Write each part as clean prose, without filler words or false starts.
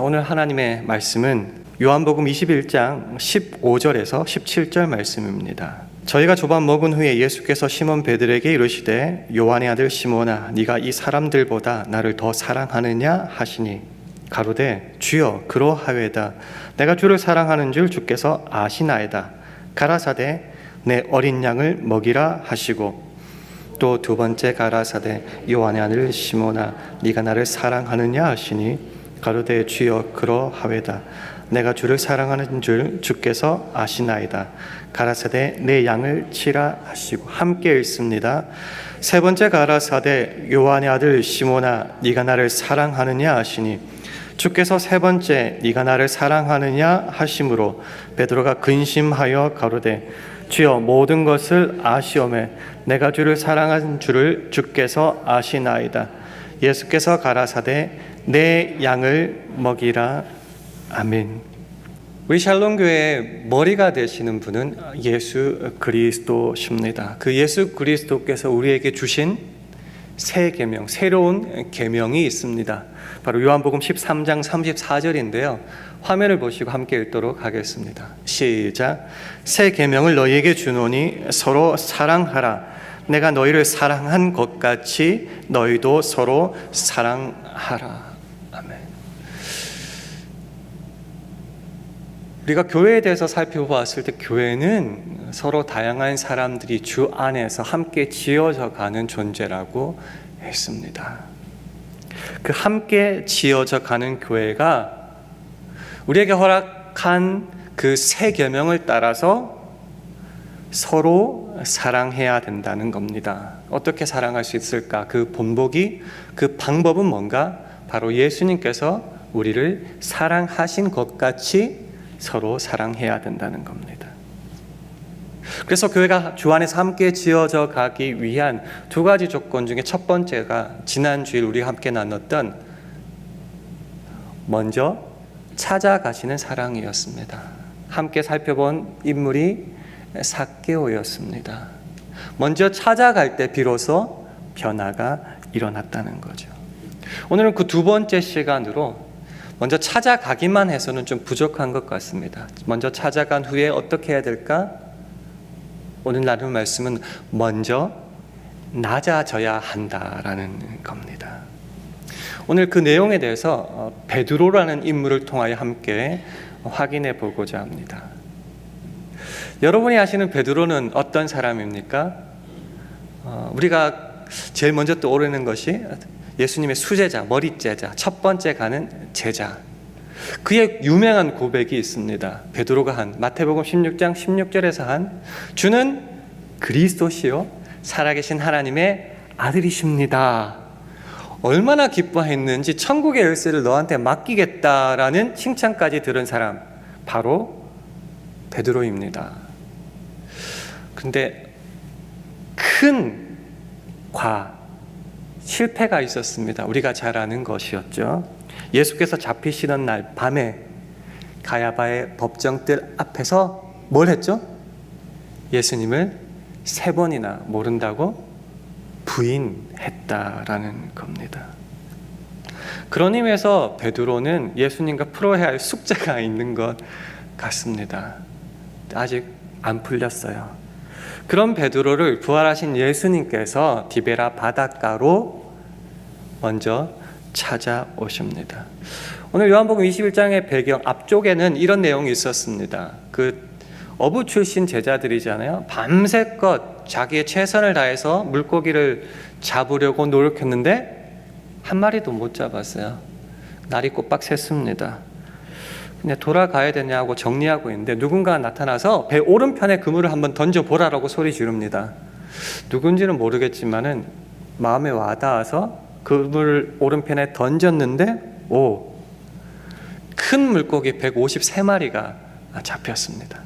오늘 하나님의 말씀은 요한복음 21장 15절에서 17절 말씀입니다. 저희가 조반 먹은 후에 예수께서 시몬 베드로에게 이르시되 요한의 아들 시몬아 네가 이 사람들보다 나를 더 사랑하느냐 하시니 가로되 주여 그러하외다. 내가 주를 사랑하는 줄 주께서 아시나이다. 가라사대 내 어린 양을 먹이라 하시고 또 두 번째 가라사대 요한의 아들 시몬아 네가 나를 사랑하느냐 하시니 가로되 주여 그러하외다. 내가 주를 사랑하는 줄 주께서 아시나이다. 가라사대 내 양을 치라 하시고 함께 읽습니다. 세 번째 가라사대 요한의 아들 시몬아 네가 나를 사랑하느냐 하시니 주께서 세 번째 네가 나를 사랑하느냐 하심으로 베드로가 근심하여 가로되 주여 모든 것을 아시오매 내가 주를 사랑하는 줄을 주께서 아시나이다. 예수께서 가라사대 내 양을 먹이라. 아멘. 우리 샬롬 교회의 머리가 되시는 분은 예수 그리스도십니다. 그 예수 그리스도께서 우리에게 주신 새 계명, 새로운 계명이 있습니다. 바로 요한복음 13장 34절인데요. 화면을 보시고 함께 읽도록 하겠습니다. 시작. 새 계명을 너희에게 주노니 서로 사랑하라. 내가 너희를 사랑한 것 같이 너희도 서로 사랑하라. 아멘. 우리가 교회에 대해서 살펴보았을 때 교회는 서로 다양한 사람들이 주 안에서 함께 지어져 가는 존재라고 했습니다. 그 함께 지어져 가는 교회가 우리에게 허락한 그 새 계명을 따라서 서로 사랑해야 된다는 겁니다. 어떻게 사랑할 수 있을까? 그 본보기, 그 방법은 뭔가? 바로 예수님께서 우리를 사랑하신 것 같이 서로 사랑해야 된다는 겁니다. 그래서 교회가 주 안에서 함께 지어져 가기 위한 두 가지 조건 중에 첫 번째가 지난 주일 우리가 함께 나눴던 먼저 찾아가시는 사랑이었습니다. 함께 살펴본 인물이 삭개오였습니다. 먼저 찾아갈 때 비로소 변화가 일어났다는 거죠. 오늘은 그 두 번째 시간으로 먼저 찾아가기만 해서는 좀 부족한 것 같습니다. 먼저 찾아간 후에 어떻게 해야 될까? 오늘 나눌 말씀은 먼저 낮아져야 한다라는 겁니다. 오늘 그 내용에 대해서 베드로라는 인물을 통하여 함께 확인해 보고자 합니다. 여러분이 아시는 베드로는 어떤 사람입니까? 우리가 제일 먼저 떠오르는 것이 예수님의 수제자, 머리제자, 첫 번째 가는 제자. 그의 유명한 고백이 있습니다. 베드로가 한 마태복음 16장 16절에서 한 주는 그리스도시요 살아계신 하나님의 아들이십니다. 얼마나 기뻐했는지 천국의 열쇠를 너한테 맡기겠다라는 칭찬까지 들은 사람 바로 베드로입니다. 근데 큰 실패가 있었습니다. 우리가 잘 아는 것이었죠. 예수께서 잡히시던 날 밤에 가야바의 법정들 앞에서 뭘 했죠? 예수님을 3번이나 모른다고 부인했다라는 겁니다. 그런 의미에서 베드로는 예수님과 풀어야 할 숙제가 있는 것 같습니다. 아직 안 풀렸어요. 그런 베드로를 부활하신 예수님께서 디베라 바닷가로 먼저 찾아오십니다. 오늘 요한복음 21장의 배경 앞쪽에는 이런 내용이 있었습니다. 그 어부 출신 제자들이잖아요. 밤새껏 자기의 최선을 다해서 물고기를 잡으려고 노력했는데 한 마리도 못 잡았어요. 날이 꼬박 샜습니다. 근데 돌아가야 되냐고 정리하고 있는데 누군가 나타나서 배 오른편에 그물을 한번 던져보라라고 소리 지릅니다. 누군지는 모르겠지만은 마음에 와닿아서 그물을 오른편에 던졌는데 큰 물고기 153마리가 잡혔습니다.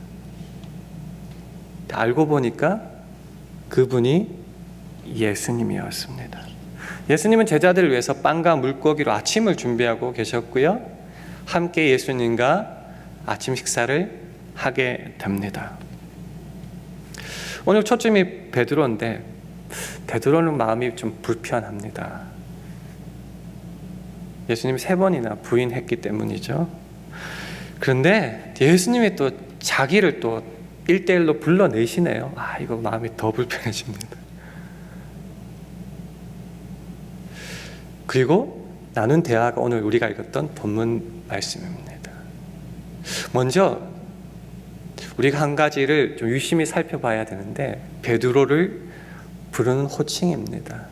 알고 보니까 그분이 예수님이었습니다. 예수님은 제자들을 위해서 빵과 물고기로 아침을 준비하고 계셨고요. 함께 예수님과 아침 식사를 하게 됩니다. 오늘 초점이 베드로인데 베드로는 마음이 좀 불편합니다. 예수님이 3번이나 부인했기 때문이죠. 그런데 예수님이 또 자기를 또 1대1로 불러내시네요. 이거 마음이 더 불편해집니다. 그리고 나눈 대화가 오늘 우리가 읽었던 본문 말씀입니다. 먼저 우리가 한 가지를 좀 유심히 살펴봐야 되는데, 베드로를 부르는 호칭입니다.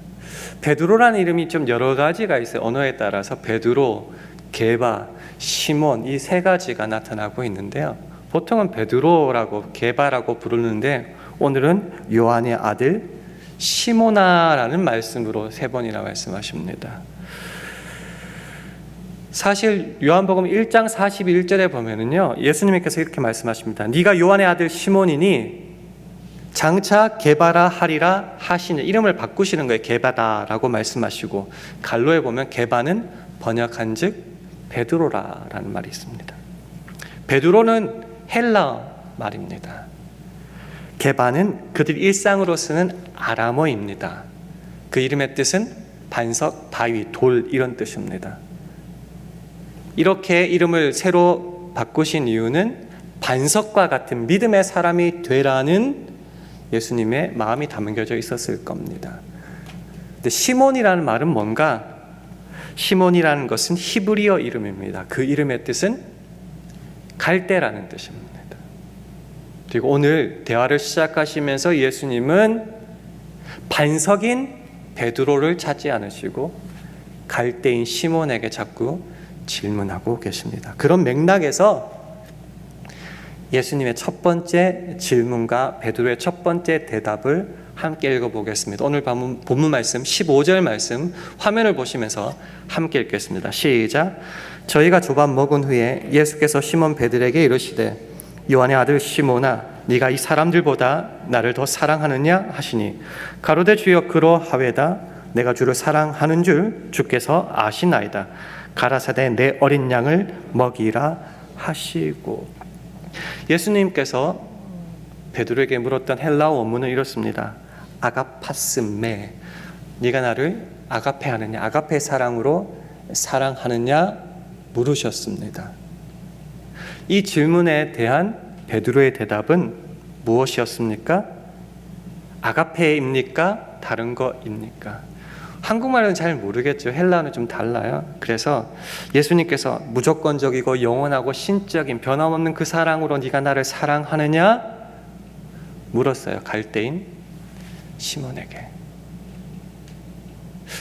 베드로라는 이름이 좀 여러 가지가 있어요. 언어에 따라서 베드로, 게바, 시몬, 이 3가지가 나타나고 있는데요. 보통은 베드로라고 게바라고 부르는데, 오늘은 요한의 아들 시모나라는 말씀으로 3번이나 말씀하십니다. 사실 요한복음 1장 41절에 보면은요, 예수님께서 이렇게 말씀하십니다. 네가 요한의 아들 시몬이니 장차 게바라 하리라 하시니, 이름을 바꾸시는 거예요. 게바다라고 말씀하시고, 갈로에 보면 게바는 번역한즉 베드로라라는 말이 있습니다. 베드로는 헬라 말입니다. 게바는 그들 일상으로 쓰는 아람어입니다. 그 이름의 뜻은 반석, 바위, 돌, 이런 뜻입니다. 이렇게 이름을 새로 바꾸신 이유는 반석과 같은 믿음의 사람이 되라는 예수님의 마음이 담겨져 있었을 겁니다. 근데 시몬이라는 말은 뭔가? 시몬이라는 것은 히브리어 이름입니다. 그 이름의 뜻은 갈대라는 뜻입니다. 그리고 오늘 대화를 시작하시면서 예수님은 반석인 베드로를 찾지 않으시고 갈대인 시몬에게 자꾸 질문하고 계십니다. 그런 맥락에서 예수님의 첫 번째 질문과 베드로의 첫 번째 대답을 함께 읽어보겠습니다. 오늘 본문 말씀 15절 말씀 화면을 보시면서 함께 읽겠습니다. 시작. 저희가 조밥 먹은 후에 예수께서 시몬 베드로에게 이르시되 요한의 아들 시몬아 네가 이 사람들보다 나를 더 사랑하느냐 하시니 가로되 주여 그러하외다. 내가 주를 사랑하는 줄 주께서 아시나이다. 가라사대 내 어린 양을 먹이라 하시고. 예수님께서 베드로에게 물었던 헬라어 원문은 이렇습니다. 아가파스메, 네가 나를 아가페하느냐, 아가페 사랑으로 사랑하느냐 물으셨습니다. 이 질문에 대한 베드로의 대답은 무엇이었습니까? 아가페입니까? 다른 거입니까? 한국말은 잘 모르겠죠. 헬라어는 좀 달라요. 그래서 예수님께서 무조건적이고 영원하고 신적인 변함없는 그 사랑으로 네가 나를 사랑하느냐 물었어요. 갈대인 시몬에게.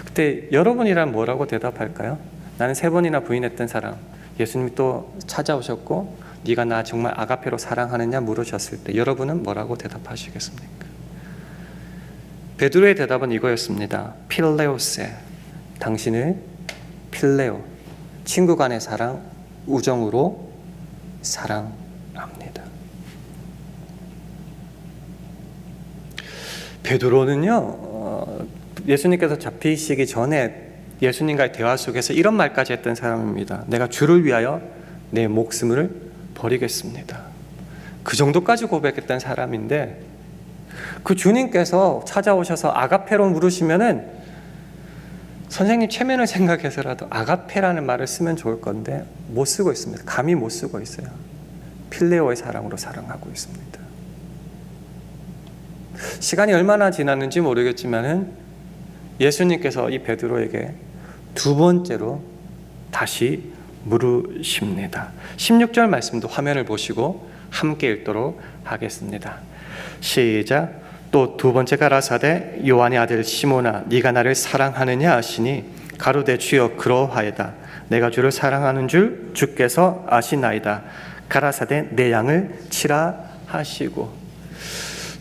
그때 여러분이란 뭐라고 대답할까요? 나는 3번이나 부인했던 사람. 예수님이 또 찾아오셨고 네가 나 정말 아가페로 사랑하느냐 물으셨을 때 여러분은 뭐라고 대답하시겠습니까? 베드로의 대답은 이거였습니다. 필레오세, 당신을 필레오, 친구 간의 사랑, 우정으로 사랑합니다. 베드로는요, 예수님께서 잡히시기 전에 예수님과의 대화 속에서 이런 말까지 했던 사람입니다. 내가 주를 위하여 내 목숨을 버리겠습니다. 그 정도까지 고백했던 사람인데, 그 주님께서 찾아오셔서 아가페로 물으시면은 선생님 체면을 생각해서라도 아가페라는 말을 쓰면 좋을 건데 못 쓰고 있습니다. 감히 못 쓰고 있어요. 필레오의 사랑으로 사랑하고 있습니다. 시간이 얼마나 지났는지 모르겠지만은 예수님께서 이 베드로에게 2번째로 다시 물으십니다. 16절 말씀도 화면을 보시고 함께 읽도록 하겠습니다. 시작. 또 2번째 가라사대 요한의 아들 시몬아 네가 나를 사랑하느냐 하시니 가로되 주여 그러하이다. 내가 주를 사랑하는 줄 주께서 아시나이다. 가라사대 내 양을 치라 하시고.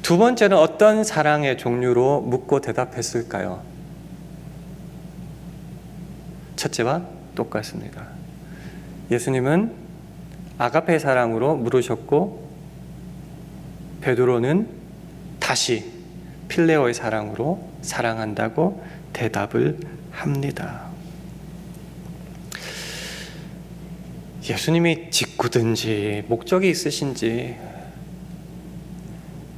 2번째는 어떤 사랑의 종류로 묻고 대답했을까요? 첫째와 똑같습니다. 예수님은 아가페 사랑으로 물으셨고 베드로는 다시 필레오의 사랑으로 사랑한다고 대답을 합니다. 예수님이 직구든지 목적이 있으신지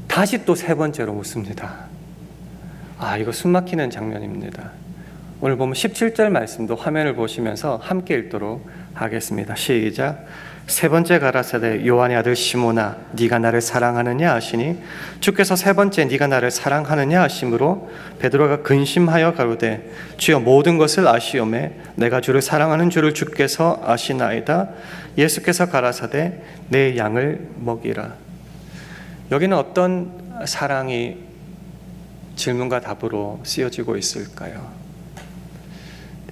다시 또 3번째로 묻습니다. 이거 숨막히는 장면입니다. 오늘 보면 17절 말씀도 화면을 보시면서 함께 읽도록 하겠습니다. 시작. 세 번째 가라사대 요한의 아들 시몬아 네가 나를 사랑하느냐 하시니 주께서 세 번째 네가 나를 사랑하느냐 하심으로 베드로가 근심하여 가로되 주여 모든 것을 아시오매 내가 주를 사랑하는 줄을 주께서 아시나이다. 예수께서 가라사대 내 양을 먹이라. 여기는 어떤 사랑이 질문과 답으로 쓰여지고 있을까요?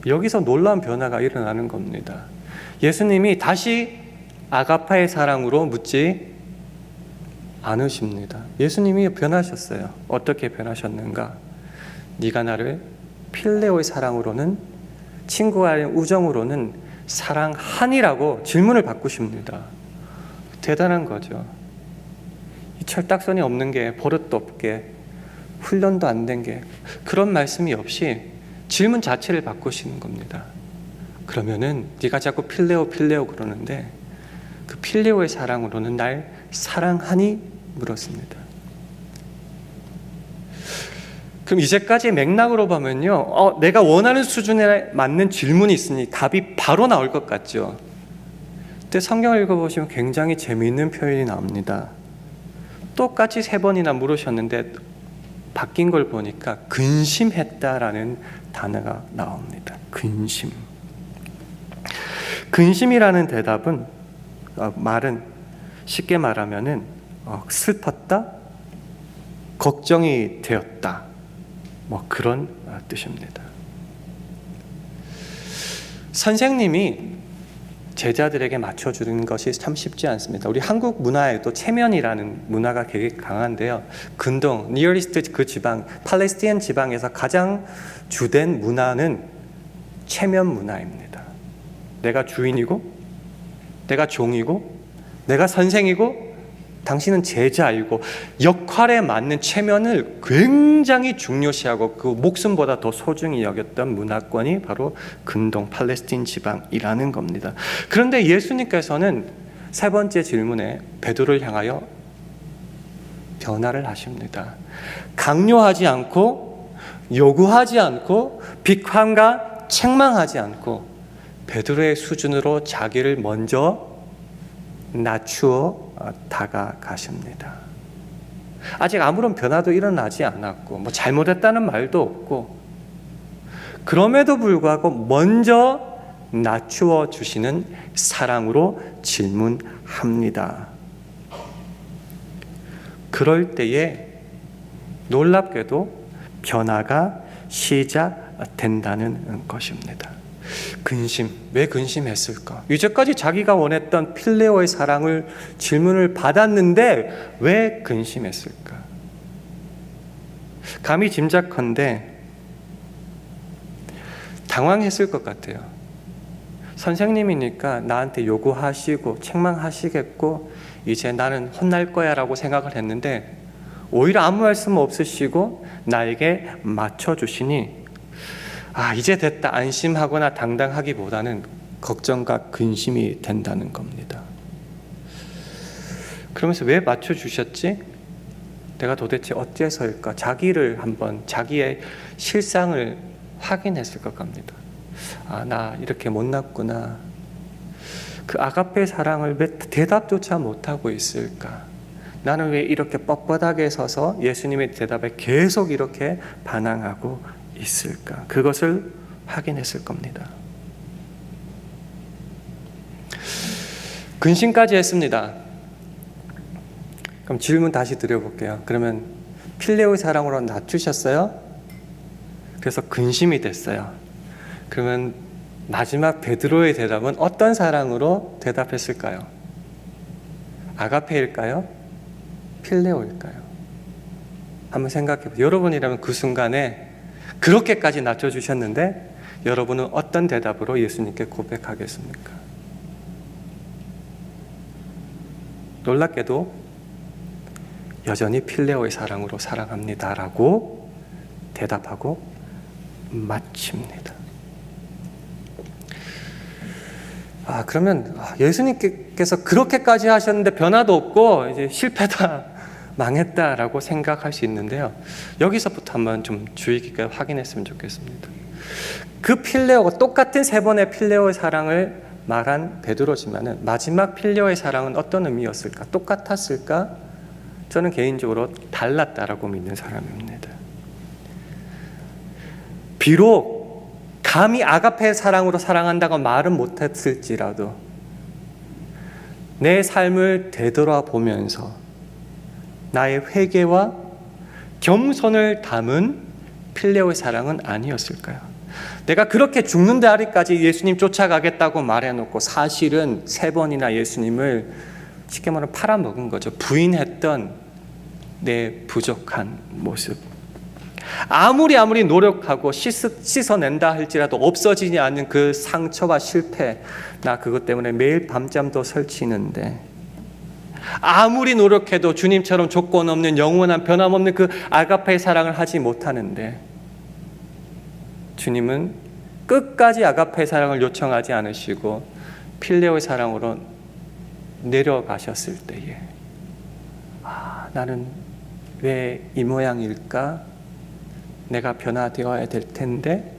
여기서 놀라운 변화가 일어나는 겁니다. 예수님이 다시 아가파의 사랑으로 묻지 않으십니다. 예수님이 변하셨어요. 어떻게 변하셨는가? 네가 나를 필레오의 사랑으로는, 친구와의 우정으로는 사랑하니라고 질문을 바꾸십니다. 대단한 거죠. 이 철딱선이 없는 게, 버릇도 없게, 훈련도 안 된 게, 그런 말씀이 없이 질문 자체를 바꾸시는 겁니다. 그러면은 네가 자꾸 필레오 그러는데 그 필레오의 사랑으로는 날 사랑하니? 물었습니다. 그럼 이제까지의 맥락으로 보면요, 내가 원하는 수준에 맞는 질문이 있으니 답이 바로 나올 것 같죠. 근데 성경을 읽어보시면 굉장히 재미있는 표현이 나옵니다. 똑같이 3번이나 물으셨는데 바뀐 걸 보니까 근심했다라는 단어가 나옵니다. 근심이라는 대답은 말은 쉽게 말하면은 슬펐다, 걱정이 되었다, 뭐 그런 뜻입니다. 선생님이 제자들에게 맞춰주는 것이 참 쉽지 않습니다. 우리 한국 문화에도 체면이라는 문화가 되게 강한데요. 근동, 니어리스트 그 지방, 팔레스타인 지방에서 가장 주된 문화는 체면 문화입니다. 내가 주인이고, 내가 종이고, 내가 선생이고, 당신은 제자이고, 역할에 맞는 체면을 굉장히 중요시하고 그 목숨보다 더 소중히 여겼던 문화권이 바로 근동 팔레스타인 지방이라는 겁니다. 그런데 예수님께서는 3번째 질문에 베드로를 향하여 변화를 하십니다. 강요하지 않고, 요구하지 않고, 비판과 책망하지 않고 베드로의 수준으로 자기를 먼저 낮추어 다가가십니다. 아직 아무런 변화도 일어나지 않았고, 뭐 잘못했다는 말도 없고, 그럼에도 불구하고 먼저 낮추어 주시는 사랑으로 질문합니다. 그럴 때에 놀랍게도 변화가 시작된다는 것입니다. 근심, 왜 근심했을까? 이제까지 자기가 원했던 필레오의 사랑을 질문을 받았는데 왜 근심했을까? 감히 짐작컨대 당황했을 것 같아요. 선생님이니까 나한테 요구하시고 책망하시겠고 이제 나는 혼날 거야 라고 생각을 했는데 오히려 아무 말씀 없으시고 나에게 맞춰주시니 이제 됐다 안심하거나 당당하기보다는 걱정과 근심이 된다는 겁니다. 그러면서 왜 맞춰주셨지? 내가 도대체 어째서일까? 자기를 한번, 자기의 실상을 확인했을 것 같습니다. 나 이렇게 못났구나. 그 아가페 사랑을 왜 대답조차 못하고 있을까? 나는 왜 이렇게 뻣뻣하게 서서 예수님의 대답에 계속 이렇게 반항하고 있을까? 그것을 확인했을 겁니다. 근심까지 했습니다. 그럼 질문 다시 드려볼게요. 그러면 필레오의 사랑으로 낮추셨어요? 그래서 근심이 됐어요. 그러면 마지막 베드로의 대답은 어떤 사랑으로 대답했을까요? 아가페일까요? 필레오일까요? 한번 생각해보세요. 여러분이라면 그 순간에 그렇게까지 낮춰주셨는데 여러분은 어떤 대답으로 예수님께 고백하겠습니까? 놀랍게도 여전히 필레오의 사랑으로 사랑합니다라고 대답하고 마칩니다. 그러면 예수님께서 그렇게까지 하셨는데 변화도 없고 이제 실패다, 망했다라고 생각할 수 있는데요. 여기서부터 한번 좀 주의 깊게 확인했으면 좋겠습니다. 그 필레오가 똑같은 세 번의 필레오의 사랑을 말한 베드로지만은 마지막 필레오의 사랑은 어떤 의미였을까? 똑같았을까? 저는 개인적으로 달랐다라고 믿는 사람입니다. 비록 감히 아가페의 사랑으로 사랑한다고 말은 못했을지라도 내 삶을 되돌아보면서 나의 회개와 겸손을 담은 필레오의 사랑은 아니었을까요? 내가 그렇게 죽는 날까지 예수님 쫓아가겠다고 말해놓고 사실은 3번이나 예수님을 쉽게 말하면 팔아먹은 거죠. 부인했던 내 부족한 모습. 아무리 노력하고 씻어낸다 할지라도 없어지지 않는 그 상처와 실패, 나 그것 때문에 매일 밤잠도 설치는데 아무리 노력해도 주님처럼 조건 없는 영원한 변함없는 그 아가페의 사랑을 하지 못하는데 주님은 끝까지 아가페의 사랑을 요청하지 않으시고 필레오의 사랑으로 내려가셨을 때에 나는 왜 이 모양일까? 내가 변화되어야 될 텐데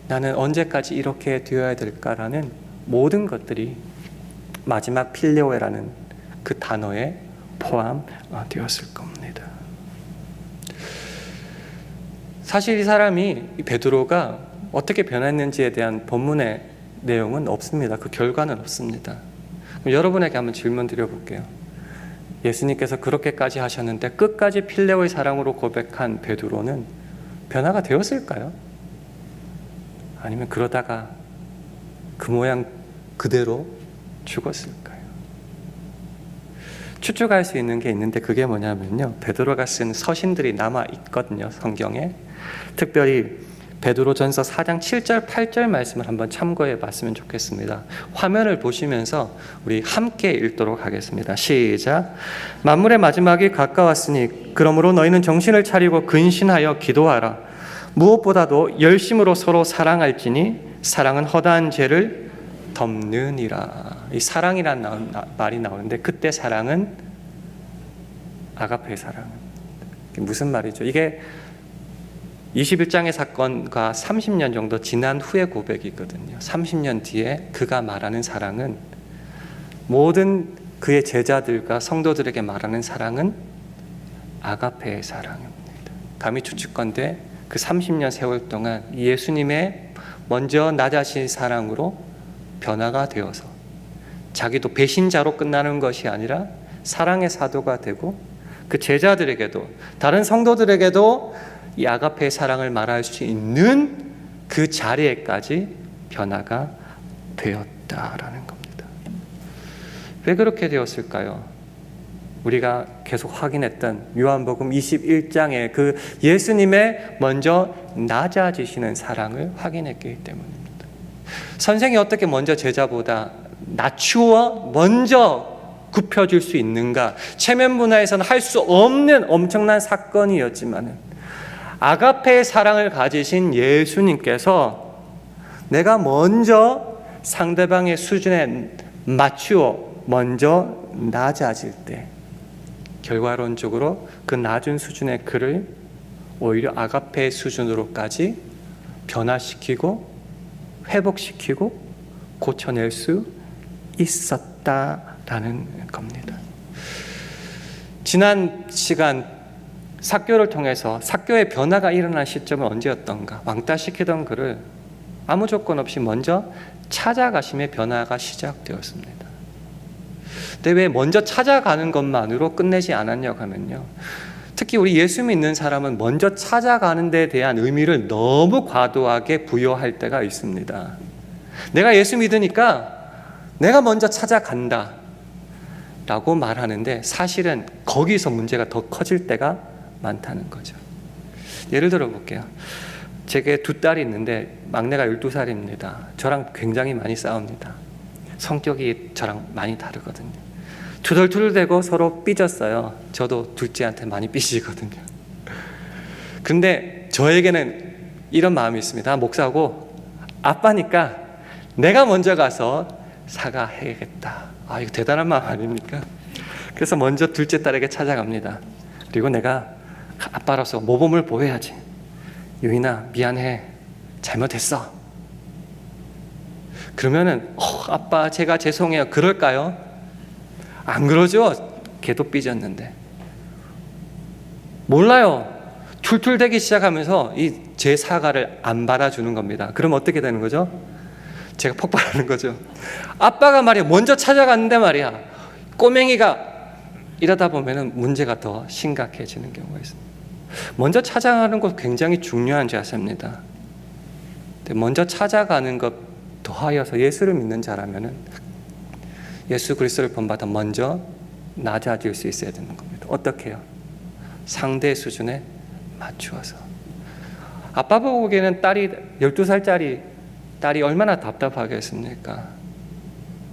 나는 언제까지 이렇게 되어야 될까라는 모든 것들이 마지막 필레오라는 그 단어에 포함되었을 겁니다. 사실 이 사람이 베드로가 어떻게 변했는지에 대한 본문의 내용은 없습니다. 그 결과는 없습니다. 그럼 여러분에게 한번 질문 드려볼게요. 예수님께서 그렇게까지 하셨는데 끝까지 필레오의 사랑으로 고백한 베드로는 변화가 되었을까요? 아니면 그러다가 그 모양 그대로 죽었을까요? 추측할 수 있는 게 있는데 그게 뭐냐면요, 베드로가 쓴 서신들이 남아 있거든요, 성경에. 특별히 베드로전서 4장 7절 8절 말씀을 한번 참고해 봤으면 좋겠습니다. 화면을 보시면서 우리 함께 읽도록 하겠습니다. 시작. 만물의 마지막이 가까웠으니 그러므로 너희는 정신을 차리고 근신하여 기도하라. 무엇보다도 열심으로 서로 사랑할지니 사랑은 허다한 죄를 덮느니라. 이 사랑이라는 말이 나오는데 그때 사랑은 아가페의 사랑. 무슨 말이죠? 이게 21장의 사건과 30년 정도 지난 후의 고백이거든요. 30년 뒤에 그가 말하는 사랑은, 모든 그의 제자들과 성도들에게 말하는 사랑은 아가페의 사랑입니다. 감히 추측건대 그 30년 세월 동안 예수님의 먼저 나 자신의 사랑으로 변화가 되어서 자기도 배신자로 끝나는 것이 아니라 사랑의 사도가 되고 그 제자들에게도 다른 성도들에게도 이 아가페의 사랑을 말할 수 있는 그 자리에까지 변화가 되었다라는 겁니다. 왜 그렇게 되었을까요? 우리가 계속 확인했던 요한복음 21장의 그 예수님의 먼저 낮아지시는 사랑을 확인했기 때문입니다. 선생이 어떻게 먼저 제자보다 낮추어 먼저 굽혀줄 수 있는가? 체면 문화에서는 할 수 없는 엄청난 사건이었지만 아가페의 사랑을 가지신 예수님께서 내가 먼저 상대방의 수준에 맞추어 먼저 낮아질 때 결과론적으로 그 낮은 수준의 그를 오히려 아가페의 수준으로까지 변화시키고 회복시키고 고쳐낼 수 있었다라는 겁니다. 지난 시간 삭교를 통해서 삭교의 변화가 일어난 시점은 언제였던가? 왕따시키던 그를 아무 조건 없이 먼저 찾아가심의 변화가 시작되었습니다. 근데 왜 먼저 찾아가는 것만으로 끝내지 않았냐고 하면요, 특히 우리 예수 믿는 사람은 먼저 찾아가는 데 대한 의미를 너무 과도하게 부여할 때가 있습니다. 내가 예수 믿으니까 내가 먼저 찾아간다 라고 말하는데 사실은 거기서 문제가 더 커질 때가 많다는 거죠. 예를 들어 볼게요. 제게 2딸이 있는데 막내가 12살입니다. 저랑 굉장히 많이 싸웁니다. 성격이 저랑 많이 다르거든요. 투덜투덜대고 서로 삐졌어요. 저도 둘째한테 많이 삐지거든요. 근데 저에게는 이런 마음이 있습니다. 목사고 아빠니까 내가 먼저 가서 사과해야겠다. 이거 대단한 마음 아닙니까? 그래서 먼저 둘째 딸에게 찾아갑니다. 그리고 내가 아빠로서 모범을 보여야지. 유인아, 미안해. 잘못했어. 그러면은 아빠 제가 죄송해요. 그럴까요? 안 그러죠. 걔도 삐졌는데. 몰라요. 툴툴대기 시작하면서 이 제 사과를 안 받아주는 겁니다. 그럼 어떻게 되는 거죠? 제가 폭발하는 거죠. 아빠가 말이야 먼저 찾아갔는데 말이야 꼬맹이가 이러다 보면은 문제가 더 심각해지는 경우가 있습니다. 먼저 찾아가는 것 굉장히 중요한 자세입니다. 먼저 찾아가는 것 더하여서 예수를 믿는 자라면은 예수 그리스도를 본받아 먼저 낮아질 수 있어야 되는 겁니다. 어떻게 해요? 상대 수준에 맞추어서. 아빠 보기에는 딸이 12살짜리 딸이 얼마나 답답하겠습니까?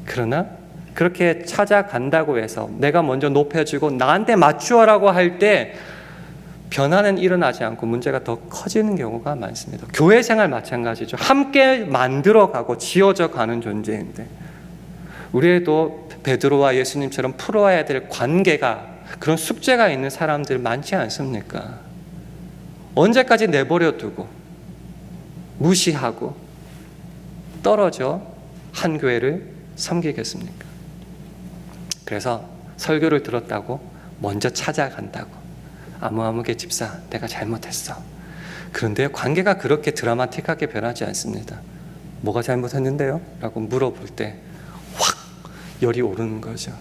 그러나 그렇게 찾아간다고 해서 내가 먼저 높여주고 나한테 맞추어라고 할 때 변화는 일어나지 않고 문제가 더 커지는 경우가 많습니다. 교회 생활 마찬가지죠. 함께 만들어가고 지어져 가는 존재인데 우리에도 베드로와 예수님처럼 풀어야 될 관계가 그런 숙제가 있는 사람들 많지 않습니까? 언제까지 내버려 두고 무시하고 떨어져 한 교회를 섬기겠습니까? 그래서 설교를 들었다고 먼저 찾아간다고 아무개 집사 내가 잘못했어. 그런데 관계가 그렇게 드라마틱하게 변하지 않습니다. 뭐가 잘못했는데요? 라고 물어볼 때 확 열이 오르는 거죠.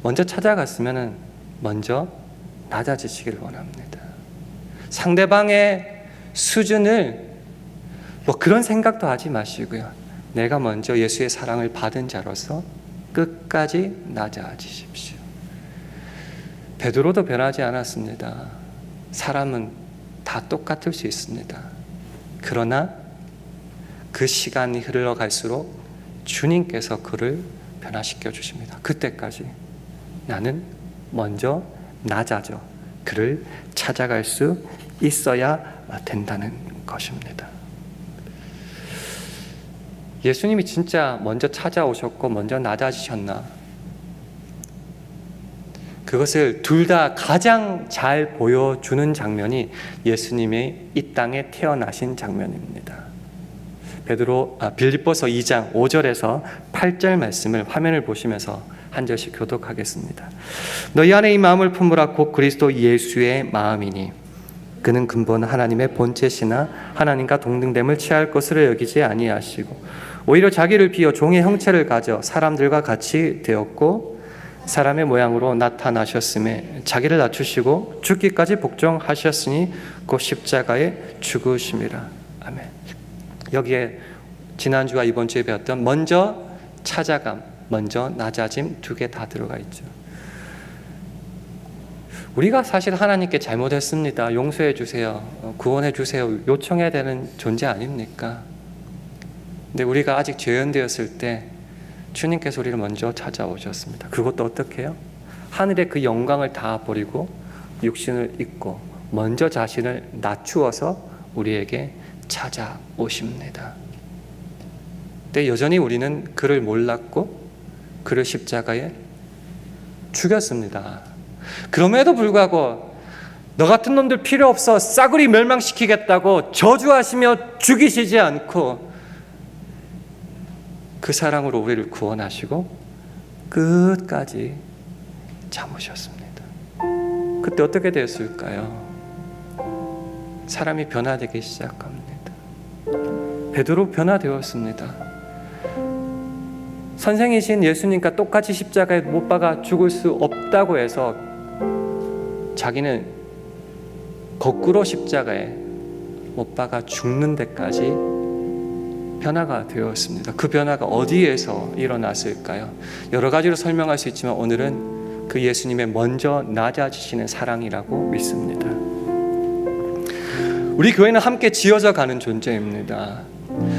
먼저 찾아갔으면 먼저 낮아지시길 원합니다. 상대방의 수준을 그런 생각도 하지 마시고요. 내가 먼저 예수의 사랑을 받은 자로서 끝까지 낮아지십시오. 베드로도 변하지 않았습니다. 사람은 다 똑같을 수 있습니다. 그러나 그 시간이 흘러갈수록 주님께서 그를 변화시켜 주십니다. 그때까지 나는 먼저 낮아져 그를 찾아갈 수 있어야 된다는 것입니다. 예수님이 진짜 먼저 찾아오셨고 먼저 낮아지셨나? 그것을 둘 다 가장 잘 보여주는 장면이 예수님의 이 땅에 태어나신 장면입니다. 빌립보서 2장 5절에서 8절 말씀을 화면을 보시면서 한 절씩 교독하겠습니다. 너희 안에 이 마음을 품으라 곧 그리스도 예수의 마음이니 그는 근본 하나님의 본체시나 하나님과 동등됨을 취할 것으로 여기지 아니하시고 오히려 자기를 비워 종의 형체를 가져 사람들과 같이 되었고 사람의 모양으로 나타나셨음에 자기를 낮추시고 죽기까지 복종하셨으니 곧 십자가에 죽으심이라. 아멘. 여기에 지난주와 이번 주에 배웠던 먼저 찾아감, 먼저 낮아짐 두 개 다 들어가 있죠. 우리가 사실 하나님께 잘못했습니다. 용서해 주세요. 구원해 주세요. 요청해야 되는 존재 아닙니까? 근데 우리가 아직 죄연되었을 때 주님께서 우리를 먼저 찾아오셨습니다. 그것도 어떻게 해요? 하늘의 그 영광을 다 버리고 육신을 입고 먼저 자신을 낮추어서 우리에게 찾아오십니다. 근데 여전히 우리는 그를 몰랐고 그를 십자가에 죽였습니다. 그럼에도 불구하고 너 같은 놈들 필요 없어 싸그리 멸망시키겠다고 저주하시며 죽이시지 않고 그 사랑으로 우리를 구원하시고 끝까지 참으셨습니다. 그때 어떻게 되었을까요? 사람이 변화되기 시작합니다. 베드로 변화되었습니다. 선생이신 예수님과 똑같이 십자가에 못 박아 죽을 수 없다고 해서 자기는 거꾸로 십자가에 못 박아 죽는 데까지 변화가 되었습니다. 그 변화가 어디에서 일어났을까요? 여러 가지로 설명할 수 있지만 오늘은 그 예수님의 먼저 낮아지시는 사랑이라고 믿습니다. 우리 교회는 함께 지어져 가는 존재입니다.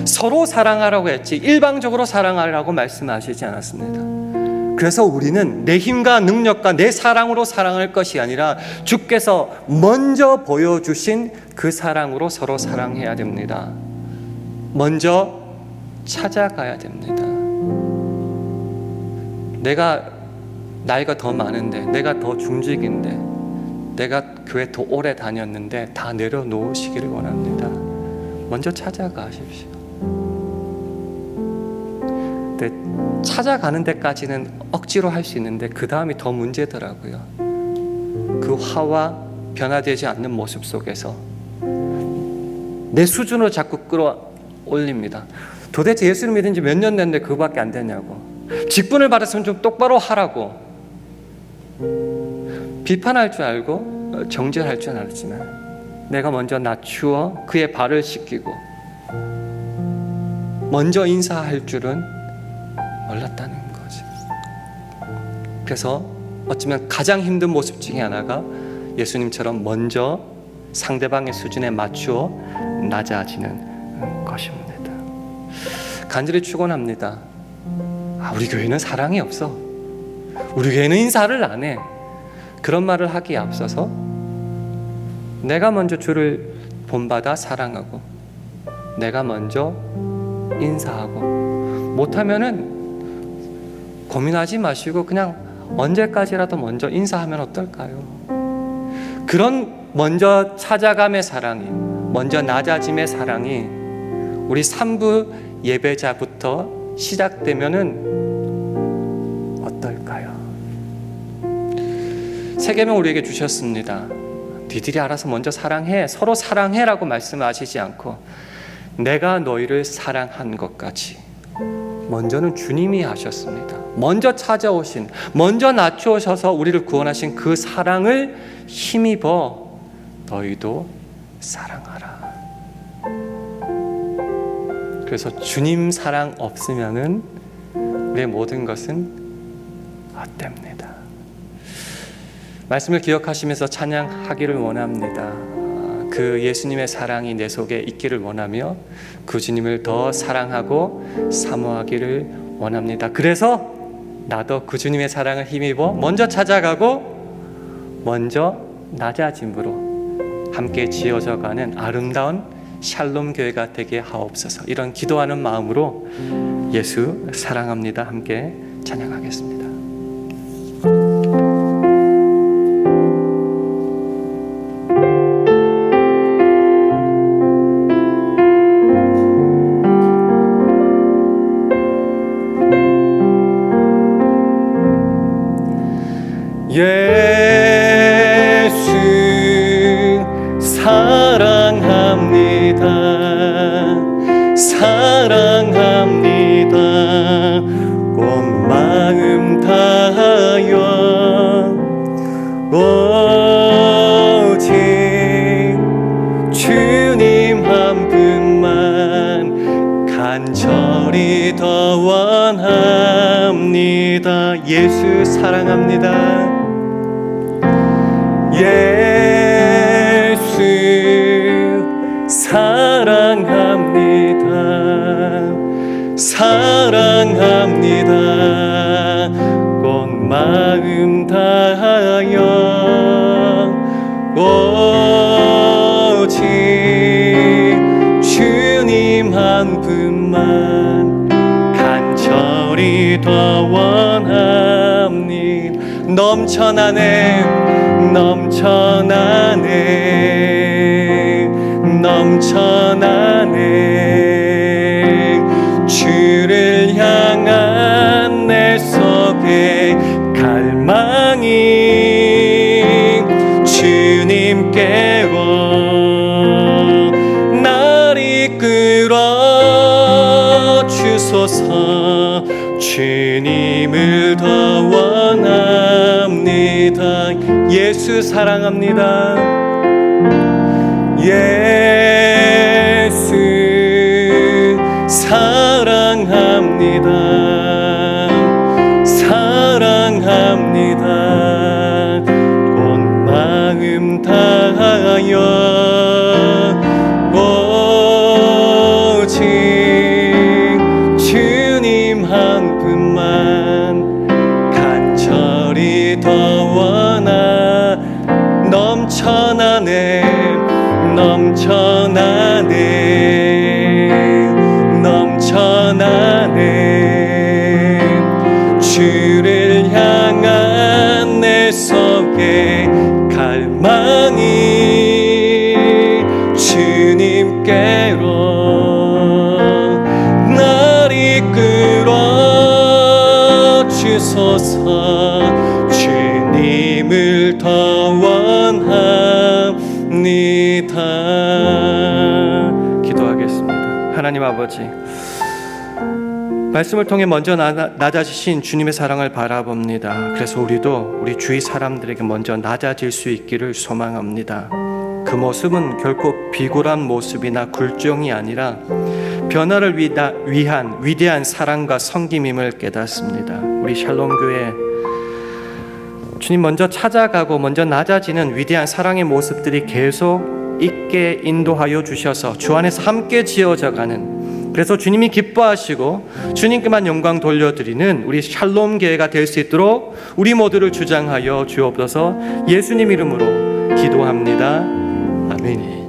서로 사랑하라고 했지 일방적으로 사랑하라고 말씀하시지 않았습니다. 그래서 우리는 내 힘과 능력과 내 사랑으로 사랑할 것이 아니라 주께서 먼저 보여주신 그 사랑으로 서로 사랑해야 됩니다. 먼저 찾아가야 됩니다. 내가 나이가 더 많은데, 내가 더 중직인데, 내가 교회 더 오래 다녔는데 다 내려놓으시기를 원합니다. 먼저 찾아가십시오. 근데 찾아가는 데까지는 억지로 할 수 있는데 그 다음이 더 문제더라고요. 그 화와 변화되지 않는 모습 속에서 내 수준으로 자꾸 끌어올립니다. 도대체 예수를 믿은 지 몇 년 됐는데 그거밖에 안 되냐고. 직분을 받았으면 좀 똑바로 하라고. 비판할 줄 알고 정죄할 줄 알았지만 내가 먼저 낮추어 그의 발을 씻기고 먼저 인사할 줄은 몰랐다는 거지. 그래서 어쩌면 가장 힘든 모습 중에 하나가 예수님처럼 먼저 상대방의 수준에 맞추어 낮아지는 것입니다. 간절히 축원합니다. 우리 교회는 사랑이 없어. 우리 교회는 인사를 안 해. 그런 말을 하기에 앞서서 내가 먼저 주를 본받아 사랑하고 내가 먼저 인사하고 못하면은 고민하지 마시고 그냥 언제까지라도 먼저 인사하면 어떨까요? 그런 먼저 찾아감의 사랑이, 먼저 낮아짐의 사랑이 우리 3부 예배자부터 시작되면은 어떨까요? 세 계명 우리에게 주셨습니다. 니들이 알아서 먼저 사랑해, 서로 사랑해라고 말씀하시지 않고 내가 너희를 사랑한 것 같이 먼저는 주님이 하셨습니다. 먼저 찾아오신, 먼저 낮추셔서 우리를 구원하신 그 사랑을 힘입어 너희도 사랑하라. 그래서 주님 사랑 없으면은 우리의 모든 것은 헛됩니다. 말씀을 기억하시면서 찬양하기를 원합니다. 그 예수님의 사랑이 내 속에 있기를 원하며 그 주님을 더 사랑하고 사모하기를 원합니다. 그래서 나도 그 주님의 사랑을 힘입어 먼저 찾아가고 먼저 낮아짐으로 함께 지어져가는 아름다운 샬롬 교회가 되게 하옵소서. 이런 기도하는 마음으로 예수 사랑합니다 함께 찬양하겠습니다. 예수 사랑합니다. 사랑합니다. 온 마음 다하여 오직 주님 한 분만 간절히 더 원합니다. 예수 사랑합니다. 예수 사랑합니다. 사랑합니다. 온 마음 다하여 오직 주님 한 분만 간절히 더 원합니다. 넘쳐나네 넘쳐나네 넘쳐나네 주를 향한 내 속에 갈망이 주님께로 날 이끌어 주소서. 주님을 더 원합니다. 예수 사랑합니다. 예수 사랑합니다. 사랑합니다. 온 마음 다하여 오직 주님 한 분만 간절히 더 원하. 넘쳐나네 넘쳐나네 넘쳐나네 주를 향한 내 속에 갈망 주소서. 주님을 더 원합니다. 기도하겠습니다. 하나님 아버지, 말씀을 통해 먼저 낮아지신 주님의 사랑을 바라봅니다. 그래서 우리도 우리 주위 사람들에게 먼저 낮아질 수 있기를 소망합니다. 그 모습은 결코 비굴한 모습이나 굴종이 아니라 변화를 위한 위대한 사랑과 섬김임을 깨닫습니다. 우리 샬롬교회 주님 먼저 찾아가고 먼저 낮아지는 위대한 사랑의 모습들이 계속 있게 인도하여 주셔서 주 안에서 함께 지어져가는, 그래서 주님이 기뻐하시고 주님께만 영광 돌려드리는 우리 샬롬 교회가 될 수 있도록 우리 모두를 주장하여 주옵소서. 예수님 이름으로 기도합니다. 아멘.